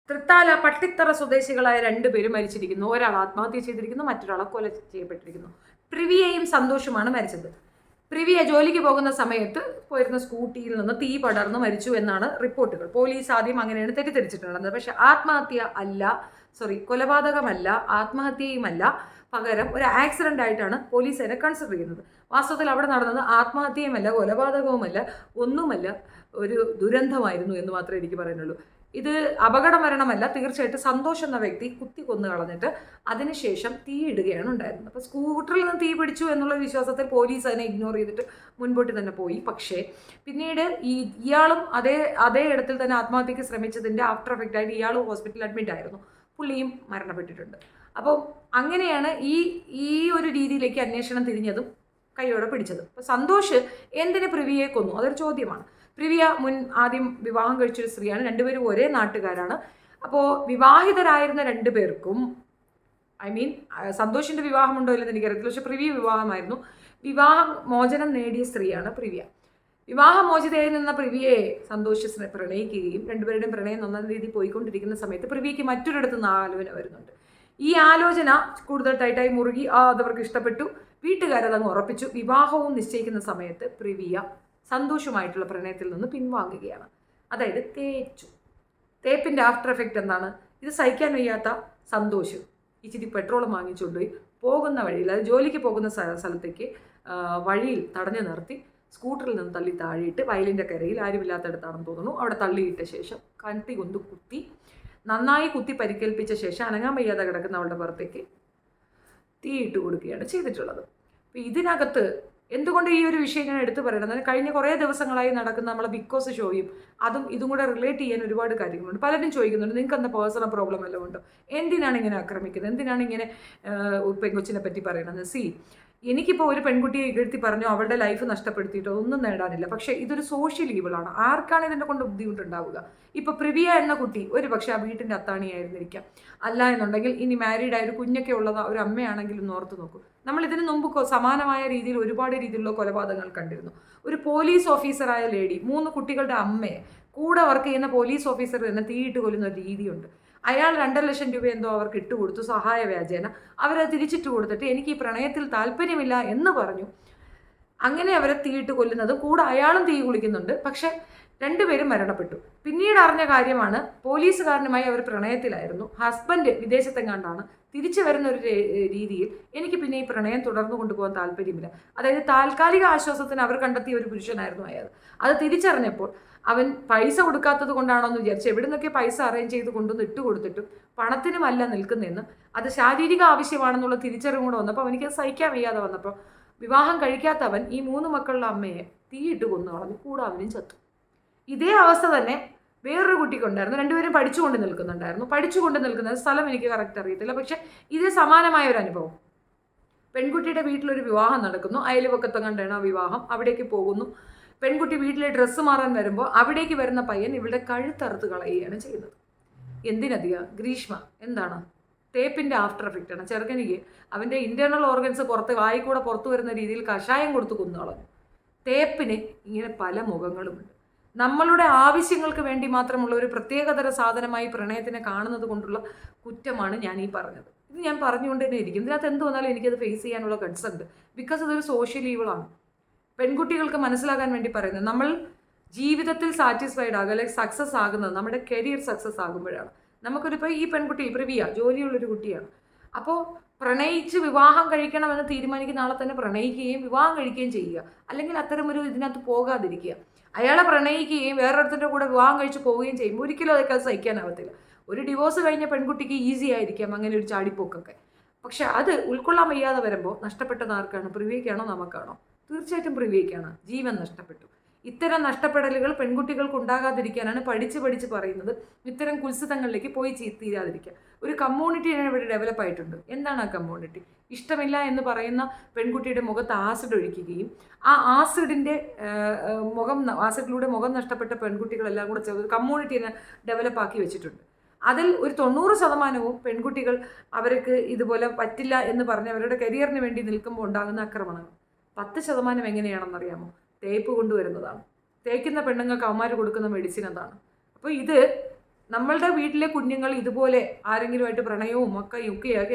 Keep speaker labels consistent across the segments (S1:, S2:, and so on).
S1: തൃത്താല പട്ടിത്തറ സ്വദേശികളായ 2 പേര് മരിച്ചിരിക്കുന്നു. ഒരാൾ ആത്മഹത്യ ചെയ്തിരിക്കുന്നു, മറ്റൊരാളെ കൊല ചെയ്യപ്പെട്ടിരിക്കുന്നു. പ്രിവിയയും സന്തോഷുമാണ് മരിച്ചത്. പ്രിവിയ ജോലിക്ക് പോകുന്ന സമയത്ത് പോയിരുന്ന സ്കൂട്ടിയിൽ നിന്ന് തീ പടർന്ന് മരിച്ചു എന്നാണ് റിപ്പോർട്ടുകൾ. പോലീസ് ആദ്യം അങ്ങനെയാണ് തെറ്റിദ്ധരിച്ചിട്ടുള്ളത്. പക്ഷെ കൊലപാതകമല്ല, ആത്മഹത്യയുമല്ല, പകരം ഒരു ആക്സിഡന്റ് ആയിട്ടാണ് പോലീസ് അതിനെ കൺസിഡർ ചെയ്യുന്നത്. വാസ്തവത്തിൽ അവിടെ നടന്നത് ആത്മഹത്യയുമല്ല, കൊലപാതകവുമല്ല, ഒന്നുമല്ല, ഒരു ദുരന്തമായിരുന്നു എന്ന് മാത്രമേ എനിക്ക് പറയാനുള്ളൂ. ഇത് അപകട മരണമല്ല, തീർച്ചയായിട്ടും സന്തോഷ് എന്ന വ്യക്തി കുത്തി കൊന്നു കളഞ്ഞിട്ട് അതിനുശേഷം തീയിടുകയാണ് ഉണ്ടായിരുന്നത്. അപ്പോൾ സ്കൂട്ടറിൽ നിന്ന് തീ പിടിച്ചു എന്നുള്ള വിശ്വാസത്തിൽ പോലീസ് അതിനെ ഇഗ്നോർ ചെയ്തിട്ട് മുൻപോട്ട് തന്നെ പോയി. പക്ഷേ പിന്നീട് ഇയാളും അതേ ഇടത്തിൽ തന്നെ ആത്മഹത്യക്ക് ശ്രമിച്ചതിൻ്റെ ആഫ്റ്റർ എഫക്റ്റ് ആയിട്ട് ഇയാളും ഹോസ്പിറ്റലിൽ അഡ്മിറ്റ് ആയിരുന്നു. പുള്ളിയും മരണപ്പെട്ടിട്ടുണ്ട്. അപ്പോൾ അങ്ങനെയാണ് ഈ ഒരു രീതിയിലേക്ക് അന്വേഷണം തിരിഞ്ഞതും കൈയോടെ പിടിച്ചത്. അപ്പോൾ സന്തോഷ് എന്തിന് പ്രിവിയെ കൊന്നു, അതൊരു ചോദ്യമാണ്. പ്രിവിയ ആദ്യം വിവാഹം കഴിച്ചൊരു സ്ത്രീയാണ്. 2 പേരും ഒരേ നാട്ടുകാരാണ്. അപ്പോൾ വിവാഹിതരായിരുന്ന 2 പേർക്കും സന്തോഷിൻ്റെ വിവാഹമുണ്ടോ ഇല്ലെന്ന് എനിക്കറിയത്തില്ല, പക്ഷെ പ്രിവിയ വിവാഹമായിരുന്നു. വിവാഹ മോചനം നേടിയ സ്ത്രീയാണ് പ്രിവിയ. വിവാഹമോചിതയായി നിന്ന പ്രിവിയെ സന്തോഷ് പ്രണയിക്കുകയും 2 പേരുടെയും പ്രണയം നന്നായ രീതിയിൽ പോയിക്കൊണ്ടിരിക്കുന്ന സമയത്ത് പ്രിവിയയ്ക്ക് മറ്റൊരിടത്ത് നിന്ന് ആലോചന വരുന്നുണ്ട്. ഈ ആലോചന കൂടുതൽ ടൈറ്റായി മുറുകി അതവർക്ക് ഇഷ്ടപ്പെട്ടു. വീട്ടുകാരതങ്ങ് ഉറപ്പിച്ചു. വിവാഹവും നിശ്ചയിക്കുന്ന സമയത്ത് പ്രിവിയ സന്തോഷമായിട്ടുള്ള പ്രണയത്തിൽ നിന്ന് പിൻവാങ്ങുകയാണ്. അതായത് തേപ്പിൻ്റെ ആഫ്റ്റർ എഫക്റ്റ് എന്താണ്? ഇത് സഹിക്കാൻ വയ്യാത്ത സന്തോഷ് ഇച്ചിരി പെട്രോൾ വാങ്ങിച്ചുകൊണ്ടുപോയി പോകുന്ന വഴിയിൽ, അത് ജോലിക്ക് പോകുന്ന സ്ഥലത്തേക്ക് വഴിയിൽ തടഞ്ഞു നിർത്തി സ്കൂട്ടറിൽ നിന്ന് തള്ളി താഴെയിട്ട് വയലിൻ്റെ കരയിൽ ആരുമില്ലാത്തടത്താണെന്ന് തോന്നുന്നു അവിടെ തള്ളിയിട്ട ശേഷം കണ്ടി കൊണ്ട് നന്നായി കുത്തി പരിക്കേൽപ്പിച്ച ശേഷം അനങ്ങാൻ വയ്യാതെ കിടക്കുന്ന അവളുടെ പുറത്തേക്ക് തീയിട്ട് കൊടുക്കുകയാണ് ചെയ്തിട്ടുള്ളത്. അപ്പോൾ ഇതിനകത്ത് എന്തുകൊണ്ട് ഈ ഒരു വിഷയം ഞാൻ എടുത്തു പറയണം, കഴിഞ്ഞ കുറേ ദിവസങ്ങളായി നടക്കുന്ന നമ്മളെ ബിഗ് ബോസ് ഷോയും ഇതും കൂടെ റിലേറ്റ് ചെയ്യാൻ ഒരുപാട് കാര്യങ്ങളുണ്ട്. പലരും ചോദിക്കുന്നുണ്ട്, നിങ്ങൾക്ക് എന്താ പേഴ്സണൽ പ്രോബ്ലം വല്ലതും ഉണ്ടോ, എന്തിനാണ് ഇങ്ങനെ ആക്രമിക്കുന്നത്, എന്തിനാണ് ഇങ്ങനെ പെൺകൊച്ചിനെ പറ്റി പറയണത്? എനിക്കിപ്പോൾ ഒരു പെൺകുട്ടിയെ ഇകഴ്ത്തി പറഞ്ഞു അവളുടെ ലൈഫ് നഷ്ടപ്പെടുത്തിയിട്ടോ ഒന്നും നേടാനില്ല. പക്ഷേ ഇതൊരു സോഷ്യൽ ഈവിളാണ്. ആർക്കാണ് ഇതിനെ കൊണ്ട് ബുദ്ധിമുട്ടുണ്ടാവുക? ഇപ്പോൾ പ്രിവിയ എന്ന കുട്ടി ഒരു പക്ഷേ ആ വീട്ടിൻ്റെ അത്താണിയായിരുന്നിരിക്കാം. അല്ല എന്നുണ്ടെങ്കിൽ ഇനി മാരീഡായ ഒരു കുഞ്ഞൊക്കെ ഉള്ളത് ഒരു അമ്മയാണെങ്കിലും ഓർത്ത് നോക്കൂ. നമ്മൾ ഇതിന് മുമ്പ് സമാനമായ രീതിയിൽ ഒരുപാട് രീതിയിലുള്ള കൊലപാതകങ്ങൾ കണ്ടിരുന്നു. ഒരു പോലീസ് ഓഫീസറായ ലേഡി 3 കുട്ടികളുടെ അമ്മയെ കൂടെ വർക്ക് ചെയ്യുന്ന പോലീസ് ഓഫീസർ തന്നെ തീയിട്ട് കൊല്ലുന്ന ഒരു രീതിയുണ്ട്. അയാൾ 2 ലക്ഷം രൂപ എന്തോ അവർക്ക് ഇട്ടുകൊടുത്തു സഹായ വ്യാജേന. അവരത് തിരിച്ചിട്ട് കൊടുത്തിട്ട് എനിക്ക് ഈ പ്രണയത്തിൽ താല്പര്യമില്ല എന്ന് പറഞ്ഞു. അങ്ങനെ അവരെ തീയിട്ട് കൊല്ലുന്നതും കൂടെ അയാളും തീ കുളിക്കുന്നുണ്ട്. പക്ഷെ 2 പേരും മരണപ്പെട്ടു. പിന്നീട് അറിഞ്ഞ കാര്യമാണ് പോലീസുകാരനുമായി അവർ പ്രണയത്തിലായിരുന്നു. ഹസ്ബൻഡ് വിദേശത്തെങ്ങാണ്ടാണ്. തിരിച്ചു വരുന്ന ഒരു രീതിയിൽ എനിക്ക് പിന്നെ ഈ പ്രണയം തുടർന്നു കൊണ്ടുപോകാൻ താല്പര്യമില്ല. അതായത് താൽക്കാലിക ആശ്വാസത്തിന് അവർ കണ്ടെത്തിയ ഒരു പുരുഷനായിരുന്നു അയാൾ. അത് തിരിച്ചറിഞ്ഞപ്പോൾ അവൻ പൈസ കൊടുക്കാത്തത് കൊണ്ടാണോ എന്ന് വിചാരിച്ചു എവിടെ നിന്നൊക്കെ പൈസ അറേഞ്ച് ചെയ്ത് കൊണ്ടുവന്ന് ഇട്ട് കൊടുത്തിട്ടും പണത്തിനുമല്ല നിൽക്കുന്നതെന്ന്, അത് ശാരീരിക ആവശ്യമാണെന്നുള്ള തിരിച്ചറിവും കൂടെ വന്നപ്പോൾ അവനിക്കത് സഹിക്കാൻ വയ്യാതെ വന്നപ്പോൾ വിവാഹം കഴിക്കാത്തവൻ ഈ 3 മക്കളുടെ അമ്മയെ തീയിട്ട് കൊന്നു കളഞ്ഞു. കൂടെ അവനും ചത്തു. ഇതേ അവസ്ഥ തന്നെ വേറൊരു കുട്ടിക്കുണ്ടായിരുന്നു. 2 പേരും പഠിച്ചുകൊണ്ട് നിൽക്കുന്ന സ്ഥലം എനിക്ക് കറക്റ്റ് അറിയത്തില്ല. പക്ഷെ ഇതേ സമാനമായ ഒരു അനുഭവം. പെൺകുട്ടിയുടെ വീട്ടിലൊരു വിവാഹം നടക്കുന്നു. അയൽവക്കത്ത് കണ്ടാണ് ആ വിവാഹം. അവിടേക്ക് പോകുന്നു. പെൺകുട്ടി വീട്ടിലെ ഡ്രസ്സ് മാറാൻ വരുമ്പോൾ അവിടേക്ക് വരുന്ന പയ്യൻ ഇവളുടെ കഴുത്തറുത്ത് കളയുകയാണ് ചെയ്യുന്നത്. എന്തിനധികം ഗ്രീഷ്മ എന്താണ്? തേപ്പിൻ്റെ ആഫ്റ്റർ എഫക്റ്റ് ആണ്. ചെറുക്കനിക്ക് അവൻ്റെ ഇൻറ്റേർണൽ ഓർഗൻസ് വായിക്കൂടെ പുറത്തു വരുന്ന രീതിയിൽ കഷായം കൊടുത്ത് കൊന്നു കളഞ്ഞു. തേപ്പിന് ഇങ്ങനെ പല മുഖങ്ങളുമുണ്ട്. നമ്മളുടെ ആവശ്യങ്ങൾക്ക് വേണ്ടി മാത്രമുള്ള ഒരു പ്രത്യേകതര സാധനമായി പ്രണയത്തിനെ കാണുന്നത് കൊണ്ടുള്ള കുറ്റമാണ് ഞാൻ ഈ പറഞ്ഞത്. ഇത് ഞാൻ പറഞ്ഞുകൊണ്ട് തന്നെ ഇരിക്കും. ഇതിനകത്ത് എന്ത് വന്നാലും എനിക്കത് ഫേസ് ചെയ്യാനുള്ള ഗട്സ് ഉണ്ട്. ബിക്കോസ് ഇതൊരു സോഷ്യൽ ഈവിളാണ്. പെൺകുട്ടികൾക്ക് മനസ്സിലാക്കാൻ വേണ്ടി പറയുന്നത്, നമ്മൾ ജീവിതത്തിൽ സാറ്റിസ്ഫൈഡ് ആകുക അല്ലെങ്കിൽ സക്സസ് ആകുന്നത് നമ്മുടെ കരിയർ സക്സസ് ആകുമ്പോഴാണ്. നമുക്കൊരിപ്പോൾ ഈ പെൺകുട്ടി പ്രിവിയ ജോലിയുള്ളൊരു കുട്ടിയാണ്. അപ്പോൾ പ്രണയിച്ച് വിവാഹം കഴിക്കണമെന്ന് തീരുമാനിക്കുന്ന ആളെ തന്നെ പ്രണയിക്കുകയും വിവാഹം കഴിക്കുകയും ചെയ്യുക. അല്ലെങ്കിൽ അത്തരമൊരു ഇതിനകത്ത് പോകാതിരിക്കുക. അയാളെ പ്രണയിക്കുകയും വേറൊരുത്തൻ്റെ കൂടെ വിവാഹം കഴിച്ച് പോവുകയും ചെയ്യുമ്പോൾ ഒരിക്കലും അതൊക്കെ അത് സഹിക്കാനാവത്തില്ല. ഒരു ഡിവോഴ്സ് കഴിഞ്ഞ പെൺകുട്ടിക്ക് ഈസി ആയിരിക്കാം അങ്ങനെ ഒരു ചാടിപ്പോക്കൊക്കെ. പക്ഷെ അത് ഉൾക്കൊള്ളാൻ വയ്യാതെ വരുമ്പോൾ നഷ്ടപ്പെട്ടത് ആർക്കാണ്? പ്രിവിയയ്ക്കാണോ നമുക്കാണോ? തീർച്ചയായിട്ടും പ്രിവിയയ്ക്കാണ്. ജീവൻ നഷ്ടപ്പെട്ടു. ഇത്തരം നഷ്ടപ്പെടലുകൾ പെൺകുട്ടികൾക്ക് ഉണ്ടാകാതിരിക്കാനാണ് പഠിച്ച് പറയുന്നത്. ഇത്തരം കുത്സിതങ്ങളിലേക്ക് പോയി തീരാതിരിക്കുക. ഒരു കമ്മ്യൂണിറ്റി ഇവിടെ ഡെവലപ്പ് ആയിട്ടുണ്ട്. എന്താണ് ആ കമ്മ്യൂണിറ്റി? ഇഷ്ടമില്ല എന്ന് പറയുന്ന പെൺകുട്ടിയുടെ മുഖത്ത് ആസിഡ് ഒഴിക്കുകയും ആ ആസിഡിലൂടെ മുഖം നഷ്ടപ്പെട്ട പെൺകുട്ടികളെല്ലാം കൂടെ ചേർന്ന് കമ്മ്യൂണിറ്റിനെ ഡെവലപ്പ് ആക്കി വെച്ചിട്ടുണ്ട്. അതിൽ ഒരു 90% പെൺകുട്ടികൾ അവർക്ക് ഇതുപോലെ പറ്റില്ല എന്ന് പറഞ്ഞ് അവരുടെ കരിയറിന് വേണ്ടി നിൽക്കുമ്പോൾ ഉണ്ടാകുന്ന ആക്രമണങ്ങൾ. 10% എങ്ങനെയാണെന്നറിയാമോ? തേപ്പ് കൊണ്ടുവരുന്നതാണ്. തേക്കുന്ന പെണ്ണുങ്ങൾക്ക് അവന്മാർ കൊടുക്കുന്ന മെഡിസിൻ അതാണ്. അപ്പോൾ ഇത് നമ്മളുടെ വീട്ടിലെ കുഞ്ഞുങ്ങൾ ഇതുപോലെ ആരെങ്കിലുമായിട്ട് പ്രണയവും ഒക്കെ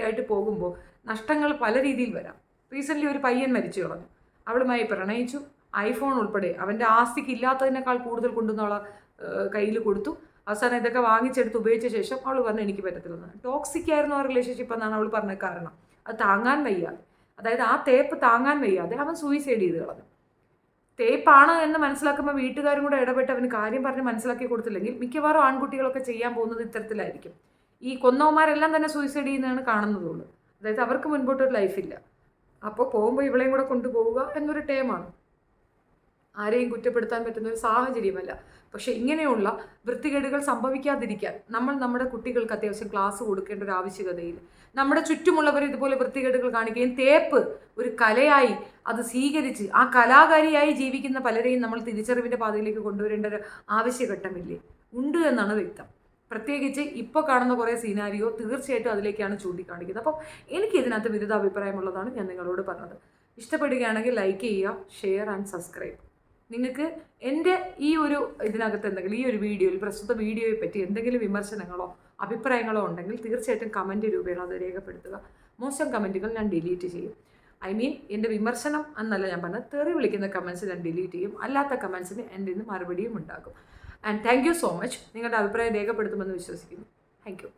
S1: ആയിട്ട് പോകുമ്പോൾ നഷ്ടങ്ങൾ പല രീതിയിൽ വരാം. റീസെൻ്റ്ലി ഒരു പയ്യൻ മരിച്ചു കളഞ്ഞു. അവളുമായി പ്രണയിച്ചു, ഐഫോൺ ഉൾപ്പെടെ അവൻ്റെ ആസ്തിക്ക് ഇല്ലാത്തതിനേക്കാൾ കൂടുതൽ കൊണ്ടുവന്നുള്ള കയ്യിൽ കൊടുത്തു. അവസാനം ഇതൊക്കെ വാങ്ങിച്ചെടുത്ത് ഉപയോഗിച്ച ശേഷം അവൾ പറഞ്ഞു എനിക്ക് പറ്റത്തില്ലെന്ന്. ടോക്സിക് ആയിരുന്നു ആ റിലേഷൻഷിപ്പ് എന്നാണ് അവൾ പറഞ്ഞ കാരണം. അത് താങ്ങാൻ വയ്യാതെ, അതായത് ആ തേപ്പ് താങ്ങാൻ വയ്യാതെ അവൻ സൂയിസൈഡ് ചെയ്ത് കളഞ്ഞു. തേപ്പാണ് എന്ന് മനസ്സിലാക്കുമ്പോൾ വീട്ടുകാരും കൂടെ ഇടപെട്ട് അവന് കാര്യം പറഞ്ഞ് മനസ്സിലാക്കി കൊടുത്തില്ലെങ്കിൽ മിക്കവാറും ആൺകുട്ടികളൊക്കെ ചെയ്യാൻ പോകുന്നത് ഇത്തരത്തിലായിരിക്കും. ഈ കൊന്നവന്മാരെല്ലാം തന്നെ സൂയിസൈഡ് ചെയ്യുന്നതാണ് കാണുന്നതുള്ളൂ. അതായത് അവർക്ക് മുൻപോട്ടൊരു ലൈഫില്ല. അപ്പോൾ പോകുമ്പോൾ ഇവളെയും കൂടെ കൊണ്ടുപോവുക എന്നൊരു ടേമാണ്. ആരെയും കുറ്റപ്പെടുത്താൻ പറ്റുന്ന ഒരു സാഹചര്യമല്ല. പക്ഷേ ഇങ്ങനെയുള്ള വൃത്തികേടുകൾ സംഭവിക്കാതിരിക്കാൻ നമ്മൾ നമ്മുടെ കുട്ടികൾക്ക് അത്യാവശ്യം ക്ലാസ് കൊടുക്കേണ്ട ഒരു ആവശ്യകതയിൽ നമ്മുടെ ചുറ്റുമുള്ളവർ ഇതുപോലെ വൃത്തികേടുകൾ കാണിക്കുകയും തേപ്പ് ഒരു കലയായി അത് സ്വീകരിച്ച് ആ കലാകാരിയായി ജീവിക്കുന്ന പലരെയും നമ്മൾ തിരിച്ചറിവിൻ്റെ പാതയിലേക്ക് കൊണ്ടുവരേണ്ട ഒരു ആവശ്യഘട്ടമില്ലേ? ഉണ്ട് എന്നാണ് വ്യക്തം. പ്രത്യേകിച്ച് ഇപ്പോൾ കാണുന്ന കുറേ സീനാരിയോ തീർച്ചയായിട്ടും അതിലേക്കാണ് ചൂണ്ടിക്കാണിക്കുന്നത്. അപ്പം എനിക്ക് ഇതിനകത്ത് വിരുദ്ധാഭിപ്രായമുള്ളതാണ് ഞാൻ നിങ്ങളോട് പറഞ്ഞത്. ഇഷ്ടപ്പെടുകയാണെങ്കിൽ ലൈക്ക് ചെയ്യുക, ഷെയർ ആൻഡ് സബ്സ്ക്രൈബ്. നിങ്ങൾക്ക് എൻ്റെ ഈ ഒരു ഇതിനകത്ത് എന്തെങ്കിലും ഈ ഒരു വീഡിയോയിൽ പ്രസ്തുത വീഡിയോയെ പറ്റി എന്തെങ്കിലും വിമർശനങ്ങളോ അഭിപ്രായങ്ങളോ ഉണ്ടെങ്കിൽ തീർച്ചയായിട്ടും കമൻറ്റ് രൂപേണ അത് രേഖപ്പെടുത്തുക. മോശം കമൻറ്റുകൾ ഞാൻ ഡിലീറ്റ് ചെയ്യും. എൻ്റെ വിമർശനം എന്നല്ല ഞാൻ പറഞ്ഞത്, തെറി വിളിക്കുന്ന കമൻറ്റ്സ് ഞാൻ ഡിലീറ്റ് ചെയ്യും. അല്ലാത്ത കമൻറ്റ്സിന് എൻ്റെ ഇന്ന് മറുപടിയും ഉണ്ടാകും. And thank you so much. നിങ്ങളുടെ അഭിപ്രായം രേഖപ്പെടുത്തുമെന്ന് വിശ്വസിക്കുന്നു. Thank you.